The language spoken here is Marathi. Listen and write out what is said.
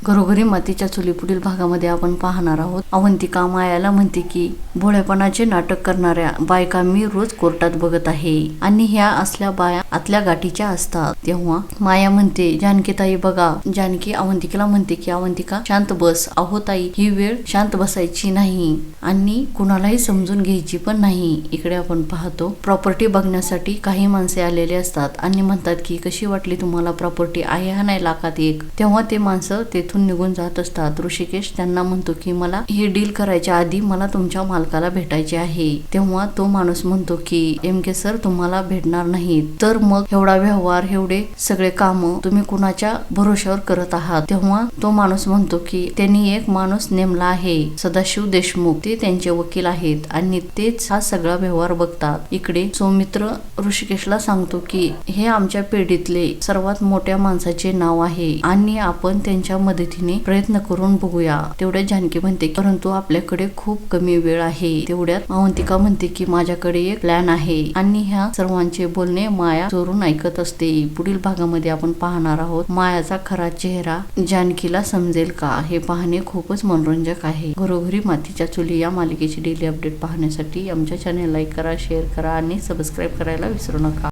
घरोघरी मातीच्या चुली पुढील भागामध्ये आपण पाहणार आहोत. अवंतिका मायाला म्हणते की भोळेपणाचे नाटक करणाऱ्या बायका मी रोज कोर्टात बघत आहे आणि ह्या असल्या बाया आतल्या गाठीच्या असतात. तेव्हा माया म्हणते जानकीताई बघा. जानकी अवंतिकेला म्हणते की अवंतिका शांत बस. अहो ताई, ही वेळ शांत बसायची नाही आणि कुणालाही समजून घ्यायची पण नाही. इकडे आपण पाहतो प्रॉपर्टी बघण्यासाठी काही माणसे आलेले असतात आणि म्हणतात की कशी वाटली तुम्हाला प्रॉपर्टी, आहे हा नाही लाखात एक. तेव्हा ते माणसं तेथून निघून जात असतात. ऋषिकेश त्यांना म्हणतो की मला ही डील करायच्या आधी मला तुमच्या मालकाला भेटायचे आहे. तेव्हा तो माणूस म्हणतो की एमके सर तुम्हाला भेटणार नाही तर मग एवढा व्यवहार, एवढे सगळे काम तुम्ही कुणाच्या भरोश्यावर करत आहात. तेव्हा तो माणूस म्हणतो की त्यांनी एक माणूस नेमला आहे, सदाशिव देशमुख, ते त्यांचे वकील आहेत आणि तेच हा सगळा व्यवहार बघतात. इकडे सौमित्र ऋषिकेशला सांगतो की हे आमच्या पिढीतले सर्वात मोठ्या माणसाचे नाव आहे आणि आपण त्यांच्या मदतीने प्रयत्न करून बघूया. तेवढ्यात जानकी म्हणते परंतु आपल्याकडे खूप कमी वेळ आहे. तेवढ्यात अवंतिका म्हणते की माझ्याकडे एक प्लॅन आहे आणि ह्या सर्वांचे बोलणे माया चोरून ऐकत असते. पुढील भागामध्ये आपण पाहणार आहोत मायाचा खरा चेहरा जानकीला समजेल का, हे पाहणे खूपच मनोरंजक आहे. घरोघरी मातीच्या चुली या मालिकेची डेली अपडेट पाहण्यासाठी आमच्या चॅनेल लाईक करा, शेअर करा आणि सबस्क्राईब करायला विसरू नका.